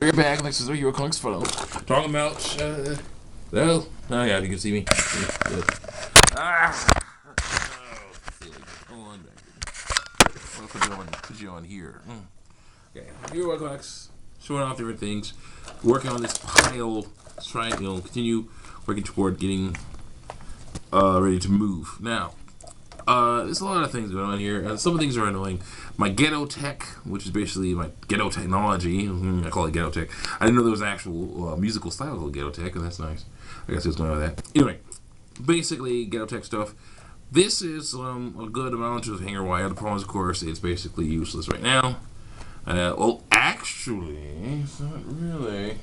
We're back next to the Hero Comics photo. Talking about, oh yeah, you can see me. Come on back. I'll put you on here. Okay, Hero Comics, showing off different things, working on this pile, trying, continue working toward getting ready to move. Now, there's a lot of things going on here. Some of the things are annoying. My ghetto tech, which is basically my ghetto technology, I call it ghetto tech. I didn't know there was an actual musical style called ghetto tech, and that's nice. I guess it's going on with that. Anyway, basically ghetto tech stuff. This is a good amount of hanger wire. The problem is, of course, it's basically useless right now. Well, actually, it's not really.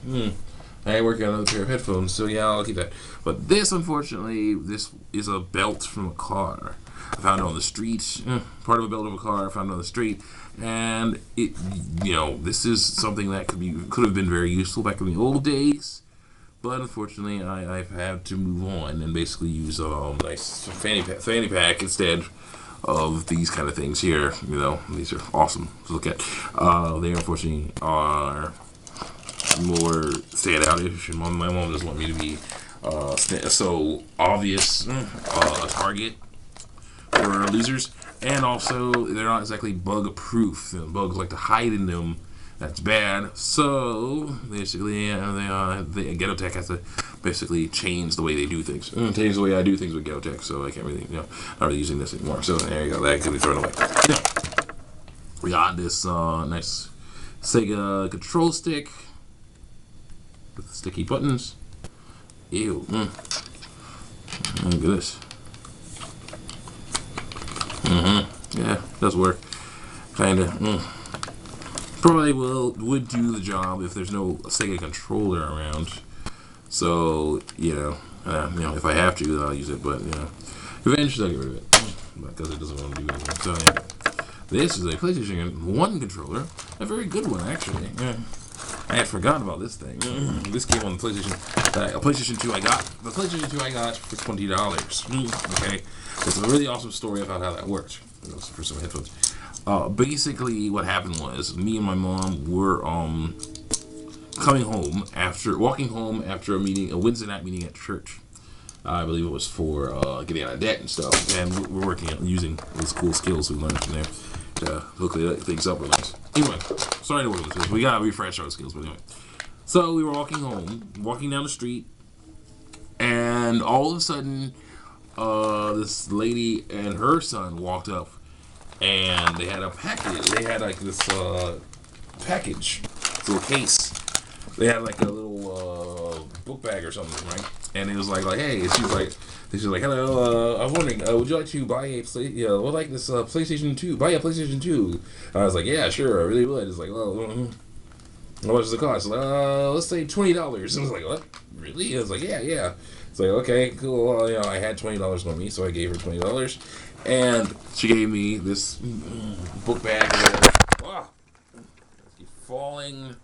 I work on another pair of headphones, so yeah, I'll keep that. But this, unfortunately, this is a belt from a car. I found it on the street. Part of a belt of a car I found it on the street, and it, this is something that could have been very useful back in the old days. But unfortunately, I've had to move on and basically use a nice fanny pack instead of these kind of things here. These are awesome to look at. They unfortunately are more standoutish, and my mom doesn't want me to be so obvious a target for losers, and also they're not exactly bug proof. Bugs like to hide in them. That's bad. So basically, the Ghetto Tech has to basically change the way they do things. Change the way I do things with Ghetto Tech. So I can't really, not really using this anymore. So there you go. That could be thrown away. We got this nice Sega control stick with sticky buttons. Ew. Look at this. Yeah, does work. Kinda. Probably would do the job if there's no Sega controller around. So if I have to, then I'll use it. But eventually I'll get rid of it because it doesn't want to do anything. So yeah, this is a PlayStation 1 controller, a very good one actually. I had forgotten about this thing. This came on the PlayStation. A PlayStation 2 I got. The PlayStation 2 I got for $20. Okay, it's a really awesome story about how that worked. For some headphones. Basically, what happened was me and my mom were walking home after a Wednesday night meeting at church. I believe it was for getting out of debt and stuff, and we're working on using those cool skills we learned from there to hook things up with us. Anyway, sorry to work with this. We gotta refresh our skills, but anyway. So we were walking down the street, and all of a sudden, this lady and her son walked up. And they had a package. They had like this package, this little case. They had like a little book bag or something, right? And it was like, hey, she's like, hello. I was wondering, would you like to buy this PlayStation 2? Buy a PlayStation 2. I was like, yeah, sure, I really would. It's like, well, how much does it cost? Let's say $20. I was like, what? Really? I was like, yeah. It's like, okay, cool. Well, I had $20 on me, so I gave her $20. And she gave me this book bag. Keep falling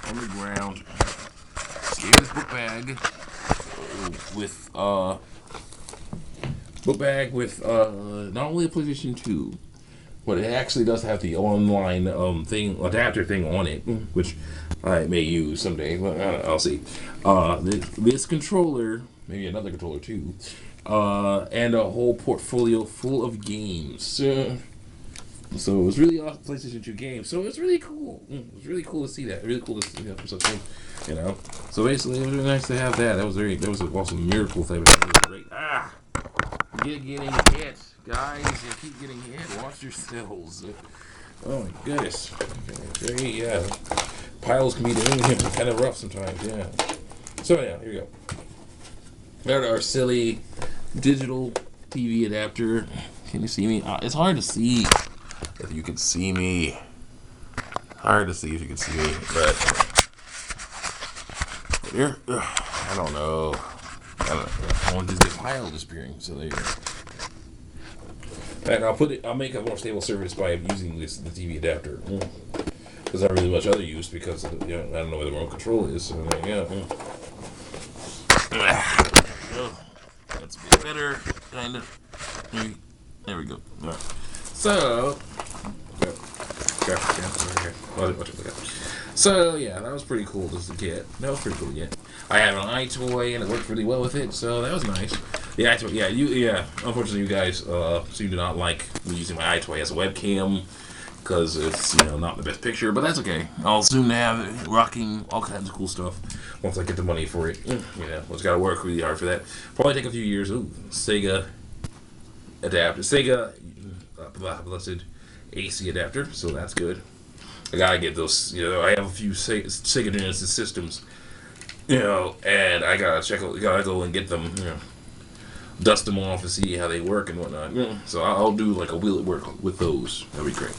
on the ground. She gave me this book bag with not only a PlayStation 2, but it actually does have the online adapter thing on it, which I may use someday. But I'll see. This controller, maybe another controller too. And a whole portfolio full of games. So it was really awesome PlayStation 2 games. So it was really cool. It was really cool to see that. Really cool to see that for something, So basically, it was really nice to have that. That was an awesome miracle thing. It was great. Getting hit, guys. You keep getting hit. Watch yourselves. Oh my goodness. Okay, piles can be kind of rough sometimes. Yeah. So yeah, here we go. There's our silly digital TV adapter. Can you see me? It's hard to see if you can see me. Hard to see if you can see me, but here, I don't know. I want this pile disappearing. So there you go. And I'll make a more stable surface by using the TV adapter. There's not really much other use because I don't know where the remote control is. So there you go. That's a bit better, kind of. There we go. All right. So, watch it. So yeah, that was pretty cool just to get. That was pretty cool to get. I have an iToy and it worked really well with it, so that was nice. The iToy, yeah. Unfortunately, you guys seem to not like me using my iToy as a webcam because it's not the best picture, but that's okay. I'll soon have it rocking all kinds of cool stuff once I get the money for it. Just gotta work really hard for that. Probably take a few years. Ooh, Sega adapter, Sega blessed AC adapter, so that's good. I gotta get those. I have a few Sega Genesis systems, and I gotta go and get them. Dust them off and see how they work and whatnot. So I'll do like a wheel at work with those. That'd be great.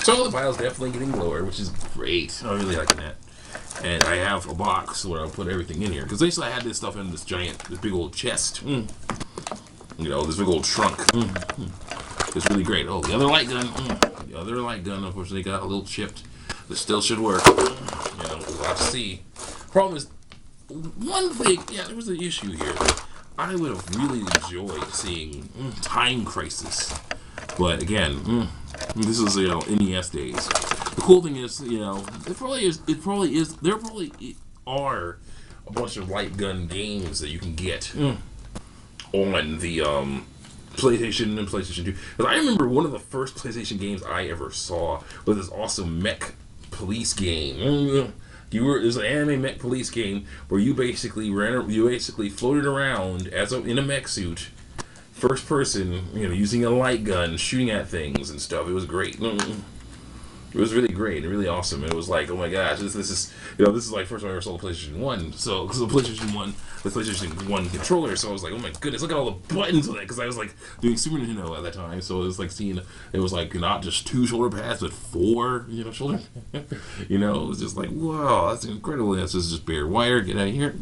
So the file's definitely getting lower, which is great. I'm really liking that. And I have a box where I'll put everything in here because basically I had this stuff in this big old chest. This big old trunk. It's really great. Oh, the other light gun. The other light gun, unfortunately, got a little chipped. This still should work. We'll have to see. Problem is, one thing, there was an issue here. I would have really enjoyed seeing Time Crisis. But again, this is, NES days. The cool thing is, there probably are a bunch of light gun games that you can get on the, PlayStation and PlayStation 2. Because I remember one of the first PlayStation games I ever saw was this awesome mech police game. There's an anime mech police game where you basically floated around in a mech suit, first person, using a light gun, shooting at things and stuff. It was great. It was really great and really awesome. It was like, oh my gosh, this is like first time I ever saw the PlayStation 1. So, because the PlayStation 1 controller, so I was like, oh my goodness, look at all the buttons on it, because I was like doing Super Nintendo at that time, so it was like seeing, it was like not just 2 shoulder pads, but 4, shoulder, it was just like, wow, that's incredible. This is just bare wire, get out of here.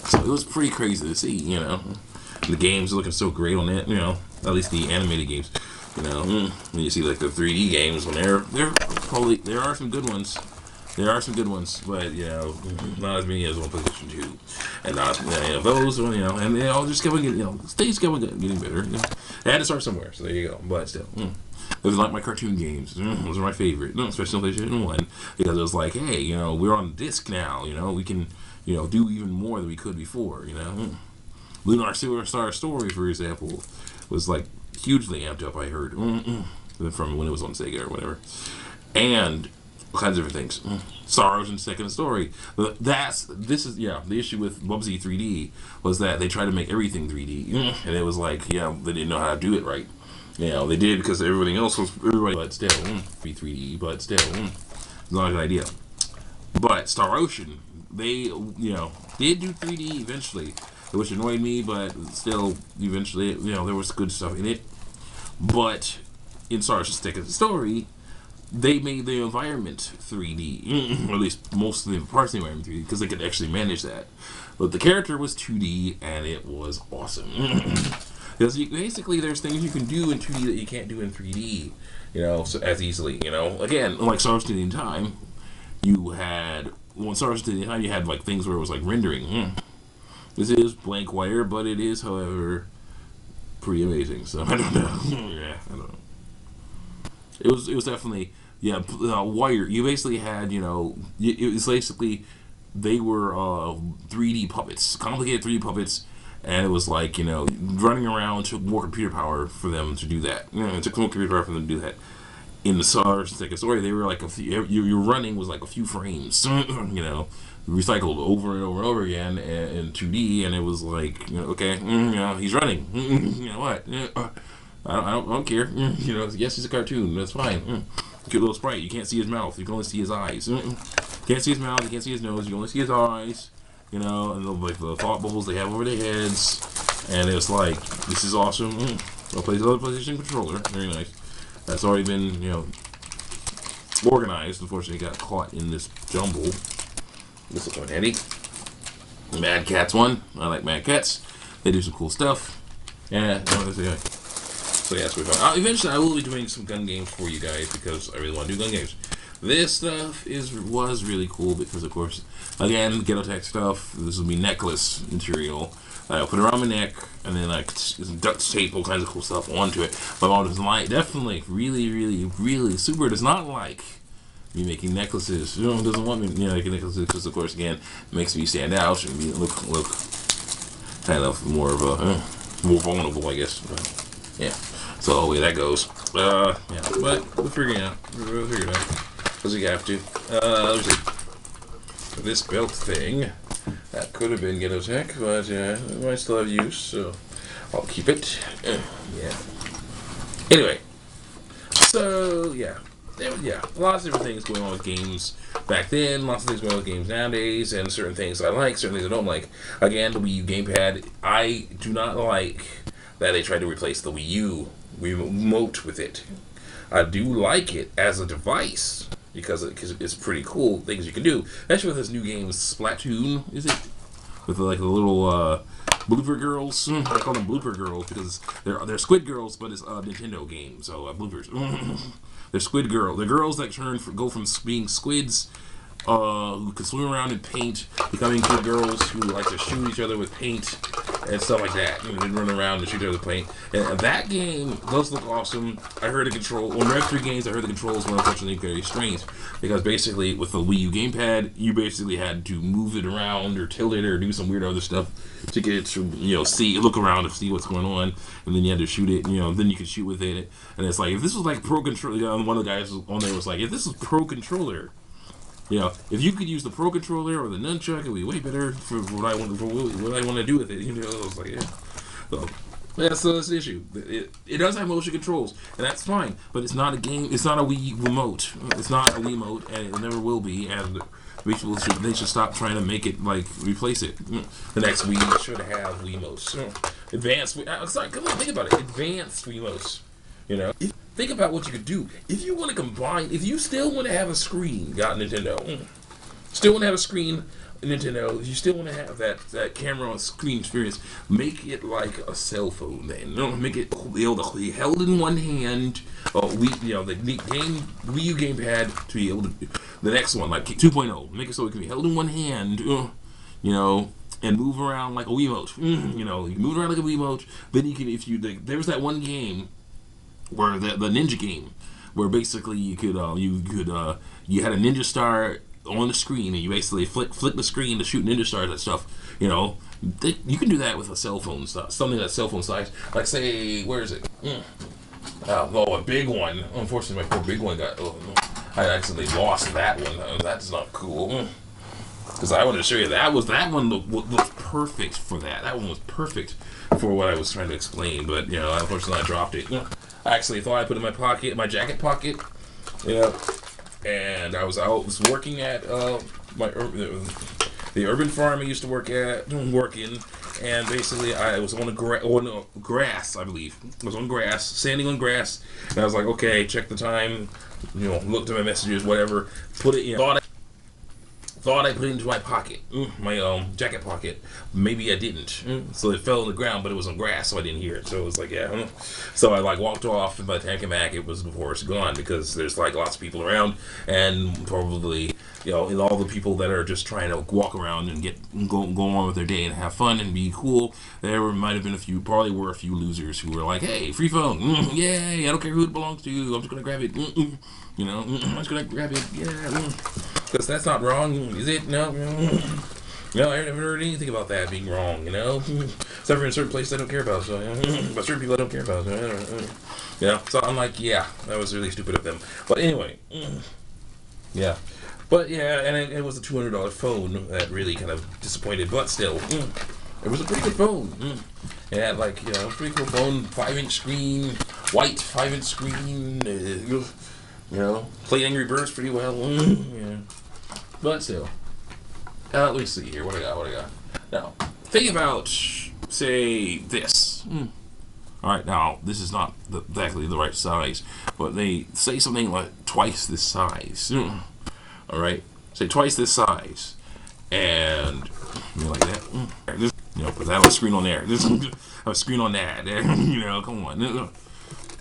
So it was pretty crazy to see, the games are looking so great on it, at least the animated games. When you see like the 3D games, when there are some good ones. There are some good ones, but not as many as on PlayStation 2, and not those. And they all just kept on getting, stage kept on getting better. They had to start somewhere, so there you go. But still, those are like my cartoon games. Those are my favorite, especially on PlayStation 1, because it was like, hey, we're on disc now. We can, do even more than we could before. Lunar Superstar Story, for example, was like hugely amped up, I heard, from when it was on Sega or whatever, and all kinds of different things. Star Ocean Second Story. The issue with Bubsy 3D was that they tried to make everything 3D, and it was like, they didn't know how to do it right. They did because everything else was but still, be 3D, but still, it's not a good idea. But Star Ocean, they, did do 3D eventually, which annoyed me, but still, eventually, there was good stuff in it. But in Star Ocean Second Story, they made the environment 3D, or at least most of the parts of the environment 3D, because they could actually manage that. But the character was 2D, and it was awesome. Because basically, there's things you can do in 2D that you can't do in 3D, so as easily. Again, like Star Ocean in Time, you had Star Ocean in Time, you had like things where it was like rendering. This is blank wire, but it is, however, pretty amazing. So I don't know. I don't know. It was definitely wire. You basically had it was basically they were 3D puppets, complicated 3D puppets, and it was like running around took more computer power for them to do that. It took more computer power for them to do that. In the Star Second Story, they were like your running was like a few frames, recycled over and over and over again in 2D, and it was like, okay, he's running. What? I don't care. Yes, he's a cartoon. That's fine. Cute little sprite. You can't see his mouth. You can only see his eyes. Can't see his mouth. You can't see his nose. You can only see his eyes. And the thought bubbles they have over their heads. And it's like, this is awesome. I'll play the other PlayStation controller. Very nice. That's already been, organized. Unfortunately, got caught in this jumble. This looks handy. Mad Cats one. I like Mad Cats. They do some cool stuff. Yeah, so yeah, it's really fun. Eventually, I will be doing some gun games for you guys because I really want to do gun games. This stuff was really cool because, of course, again, Ghetto Tech stuff. This will be necklace material I put it around my neck, and then like duct tape, all kinds of cool stuff onto it. My mom doesn't like, definitely, really super does not like me making necklaces. You know, doesn't want me, making necklaces because, of course, again, it makes me stand out and look kind of more of a more vulnerable, I guess. But, yeah. So the way that goes. Yeah, but we'll figure it out. We'll figure it out because we have to. Let's see. This belt thing. That could have been ghetto tech, but it might still have use, so I'll keep it. Yeah. Anyway, so yeah, lots of different things going on with games back then, lots of things going on with games nowadays, and certain things I like, certain things I don't like. Again, the Wii U gamepad, I do not like that they tried to replace the Wii U remote with it. I do like it as a device, because it's pretty cool things you can do. Especially with this new game, Splatoon, is it? With like the little blooper girls. I call them blooper girls because they're squid girls, but it's a Nintendo game, so bloopers. They're squid girls. They're girls that go from being squids who can swim around in paint, becoming good girls who like to shoot each other with paint and stuff like that. They run around and shoot each other with paint. And that game does look awesome. I heard the control. On Rev 3 games, I heard the controls were unfortunately very strange because basically with the Wii U gamepad, you basically had to move it around or tilt it or do some weird other stuff to get it to look around and see what's going on, and then you had to shoot it. Then you could shoot with it. And it's like if this was like pro controller. One of the guys on there was like, if this was pro controller. If you could use the Pro Controller or the Nunchuck, it would be way better for what I want to do with it. I was like, yeah. So that's the issue. It does have motion controls, and that's fine. But it's not a game. It's not a Wii remote. It's not a Wiimote, and it never will be. And they should stop trying to make it replace it. The next Wii should have Wiimotes. Advanced. Sorry, come on, think about it. Advanced Wiimotes. Think about what you could do. If you want to combine, if you still want to have a screen, got Nintendo. Still want to have a screen, Nintendo. If you still want to have that camera on screen experience, make it like a cell phone then. Make it able to be held in one hand. The Wii U gamepad to be able to, the next one, like 2.0, make it so it can be held in one hand, and move around like a Wiimote. You move around like a Wiimote, then you can, there was that one game, where the ninja game, where basically you had a ninja star on the screen, and you basically flick the screen to shoot ninja stars and stuff. You can do that with a cell phone stuff, something that's cell phone size. Like say, where is it? A big one. Unfortunately, my poor big one I actually lost that one. That's not cool. Because I wanted to show you that one looked perfect for that. That one was perfect for what I was trying to explain, but unfortunately I dropped it. I actually thought I put it in my pocket, my jacket pocket. And I was working at the urban farm I used to work in, and basically I was on grass, I believe. I was on grass, standing on grass, and I was like, okay, check the time, looked at my messages, whatever, put it in. Thought I put it into my pocket, my jacket pocket. Maybe I didn't. So it fell on the ground, but it was on grass, so I didn't hear it. So it was like, yeah. So I walked off, and by the time I came back, it was before it's gone, because there's lots of people around, and probably and all the people that are just trying to walk around and go on with their day and have fun and be cool. There might have been probably were a few losers who were like, hey, free phone, yay! I don't care who it belongs to. I'm just gonna grab it. I'm just gonna grab it. Yeah. Because that's not wrong, is it? No, I never heard anything about that being wrong, Except for in certain places I don't care about, so, but certain people I don't care about, so I'm like, yeah, that was really stupid of them. But anyway, yeah. But yeah, and it was a $200 phone that really kind of disappointed, but still, it was a pretty good phone. It had a pretty cool phone, 5-inch screen, white 5-inch screen, played Angry Birds pretty well, yeah. But still, let me see here. What I got? Now, think about, say, this. Alright, now, this is not exactly the right size, but they say something like twice this size. Alright? Say twice this size. And, like that. Put that on the screen on there. Have a screen on that. Come on.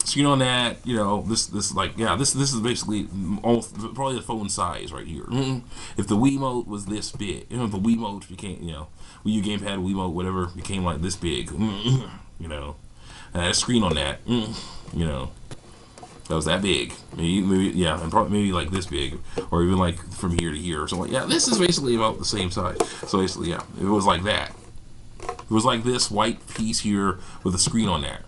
screen on that, you know, this is basically almost probably the phone size right here. If the Wiimote was this big, you know, if the Wiimote became, you know, Wii U gamepad, Wiimote, whatever, became like this big, you know, and a screen on that, you know, that was that big, maybe yeah, and probably maybe like this big, or even like from here to here or something. Yeah, this is basically about the same size. So basically, yeah, it was like that. It was like this white piece here with a screen on that.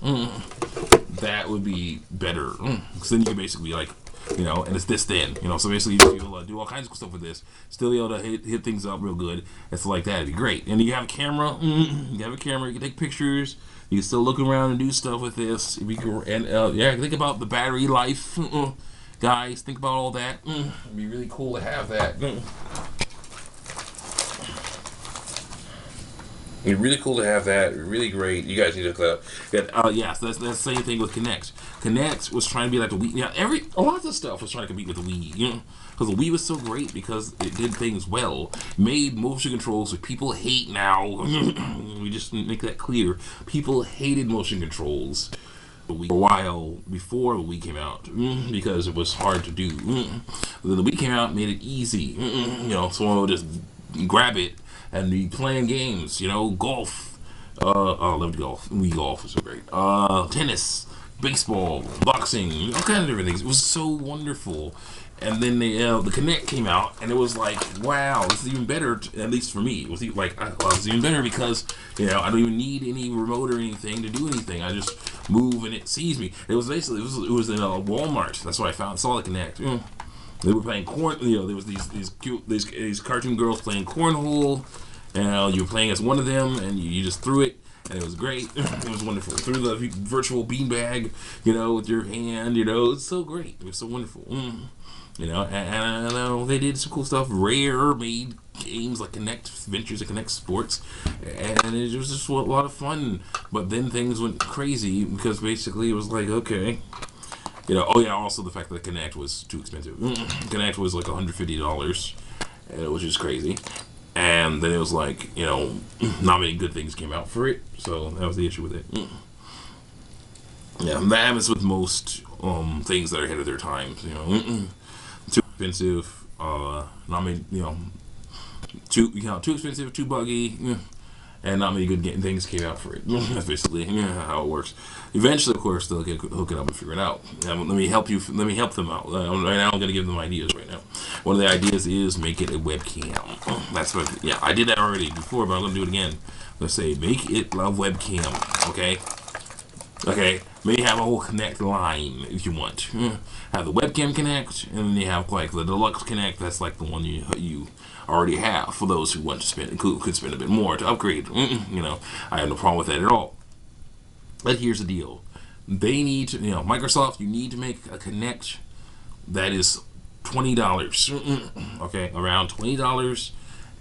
That would be better. Because then you can basically like, you know, and it's this thin, you know. So basically, you'll be able to do all kinds of stuff with this. Still be able to hit things up real good and stuff like that. It'd be great. And you have a camera. You have a camera. You can take pictures. You can still look around and do stuff with this. And yeah, think about the battery life, guys. Think about all that. It'd be really cool to have that. It's really cool to have that. Really great. You guys need to look that up. Yes, that's the same thing with Kinect. Kinect was trying to be like the Wii. Yeah, a lot of stuff was trying to compete with the Wii. You know, because the Wii was so great because it did things well. Made motion controls that people hate now. We just make that clear. People hated motion controls for a while before the Wii came out because it was hard to do. Then the Wii came out and made it easy. You know, someone would just grab it and be playing games, you know, golf. I loved golf. Wii golf was so great. Tennis, baseball, boxing, all kinds of different things. It was so wonderful. And then the Kinect came out, and it was like, wow, this is even better. At least for me, it was like, it was even better because, you know, I don't even need any remote or anything to do anything. I just move and it sees me. It was basically it was in Walmart. That's where I saw the Kinect. They were playing you know, there was these cartoon girls playing cornhole, and you were playing as one of them, and you just threw it, and it was great. It was wonderful. Threw the virtual beanbag, you know, with your hand, you know, it's so great. It was so wonderful. You know, and they did some cool stuff. Rare made games like Kinect Ventures and Kinect Sports, and it was just a lot of fun. But then things went crazy because basically it was like, okay. You know, oh yeah, also the fact that the Kinect was too expensive. Kinect was like $150, which is crazy. And then it was like, you know, not many good things came out for it. So that was the issue with it. Yeah, that happens with most things that are ahead of their times. You know, too expensive. Not many, you know, too expensive, too buggy. And not many good things came out for it. That's basically how it works. Eventually, of course, they'll hook it up and figure it out. Let me help them out. Right now, I'm going to give them ideas right now. One of the ideas is make it a webcam. That's what. Yeah, I did that already before, but I'm going to do it again. Let's say make it a webcam. Okay. Okay. Maybe have a whole Kinect line if you want. Have the webcam Kinect, and then you have like the deluxe Kinect. That's like the one you already have for those who want to spend could spend a bit more to upgrade. You know, I have no problem with that at all. But here's the deal: they need to, you know, Microsoft. You need to make a Kinect that is $20. Okay, around $20,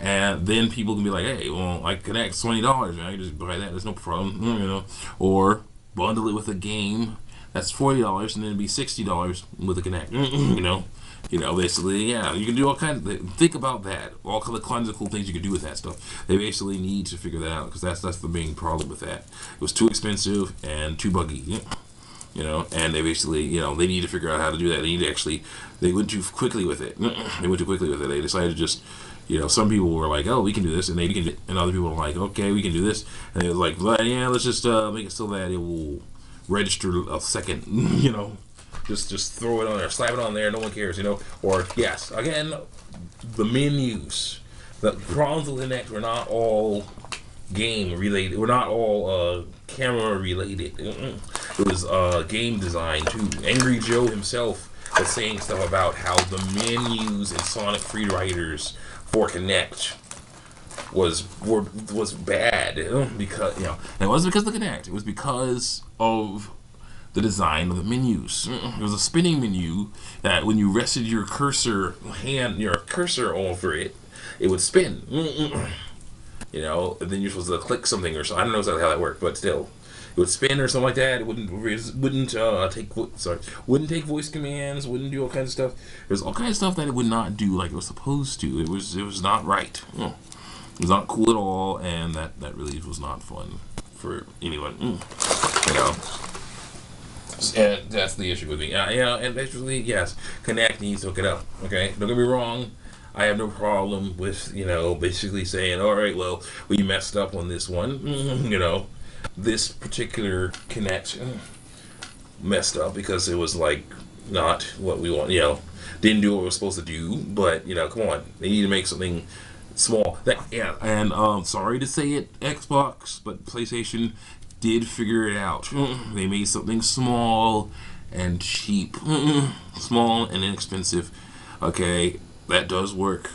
and then people can be like, hey, well, like Kinect's $20. I can just buy that. There's no problem. You know, or bundle it with a game that's $40, and then it'd be $60 with a Kinect. You know, basically, yeah, you can do all kinds of. Think about that. All kinds of cool things you can do with that stuff. They basically need to figure that out because that's the main problem with that. It was too expensive and too buggy. You know, and they basically, you know, they need to figure out how to do that. They went too quickly with it. They went too quickly with it. They decided to just, you know, some people were like, oh, we can do this, and they can, and other people were like, okay, we can do this, and it was like, well, yeah, let's just make it so that it will register a second, you know. Just throw it on there, slap it on there, no one cares, you know. Or, yes, again, the menus. The problems with Kinect were not all game related. We're not all camera related. It was game design, too. Angry Joe himself was saying stuff about how the menus in Sonic Free Riders for Kinect was bad. Because, you know, and it wasn't because of the Kinect. It was because of the design of the menus. It was a spinning menu that when you rested your cursor over it, it would spin. You know, and then you're supposed to click something or something. I don't know exactly how that worked, but still, it would spin or something like that. It wouldn't take voice commands. Wouldn't do all kinds of stuff. There's all kinds of stuff that it would not do like it was supposed to. It was not right. It was not cool at all, and that really was not fun for anyone. You know. And that's the issue with me. And basically, yes, Connect needs to hook it up. Okay, don't get me wrong. I have no problem with, basically saying, all right, well, we messed up on this one. This particular Connect messed up because it was like not what we want. Didn't do what it was supposed to do. But come on, they need to make something small. And sorry to say it, Xbox, but PlayStation did figure it out. They made something small and cheap, small and inexpensive. Okay, that does work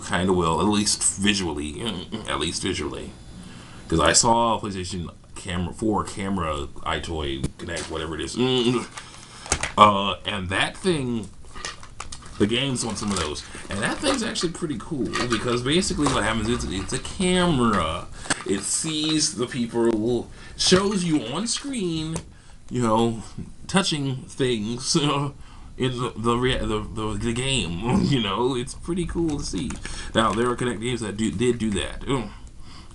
kind of well, at least visually. Because I saw a PlayStation 4 camera iToy Connect, whatever it is, and that thing. The game's on some of those, and that thing's actually pretty cool because basically what happens is it's a camera. It sees the people, shows you on screen, touching things in the game. It's pretty cool to see. Now there are Connect games that did do that.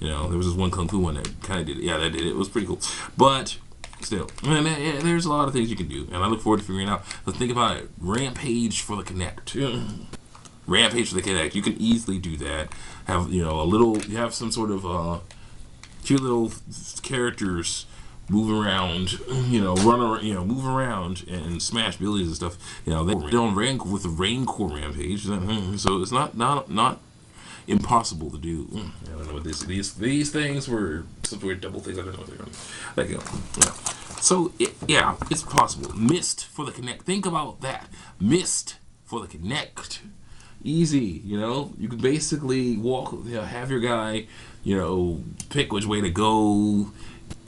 There was this one Kung Fu one that kind of did it. Yeah, that did it. It was pretty cool, but. Still, there's a lot of things you can do, and I look forward to figuring it out. But think about it: Rampage for the Kinect. Rampage for the Kinect. You can easily do that. Have you have some sort of cute little characters move around, run around, move around and smash buildings and stuff. They don't rank with the Raincore Rampage, so it's not impossible to do. I don't know what these things were. Some weird double things. I don't know what they're on. So it's possible. Mist for the Kinect. Think about that. Mist for the Kinect. Easy. You can basically walk. Have your guy. Pick which way to go.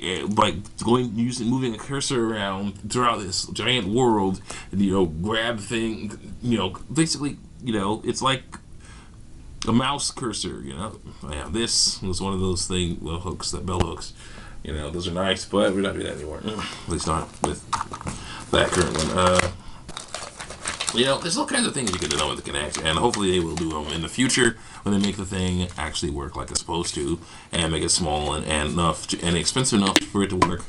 Like moving a cursor around throughout this giant world. And, grab thing. Basically. It's like a mouse cursor, this was one of those bell hooks. Those are nice, but we're not doing that anymore. At least not with that current one. There's all kinds of things you can do with the Kinect, and hopefully they will do them in the future when they make the thing actually work like it's supposed to, and make it small and expensive enough for it to work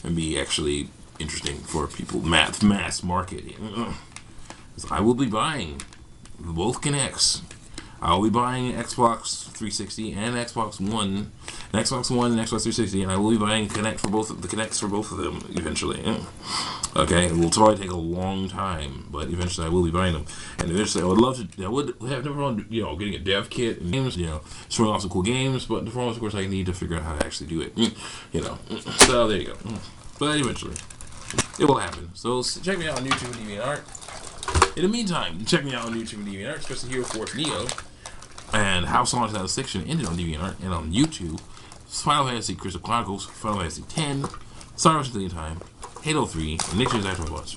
and be actually interesting for people. Mass marketing. I will be buying both Kinects. I'll be buying Xbox 360 and Xbox One, and Xbox 360, and I will be buying the Kinects for both of them eventually. Okay, it will probably take a long time, but eventually I will be buying them. And eventually, I would have no problem, getting a dev kit and games, showing off some cool games. But the problem, of course, I need to figure out how to actually do it. So there you go. But eventually, it will happen. So check me out on YouTube and DeviantArt. In the meantime, check me out on YouTube and DeviantArt, especially Hero Force Neo. And House Launch Out of Section ended on DeviantArt, and on YouTube, Final Fantasy Crystal Chronicles, Final Fantasy X, Star Wars Time, Halo 3, and Nick James After Watch.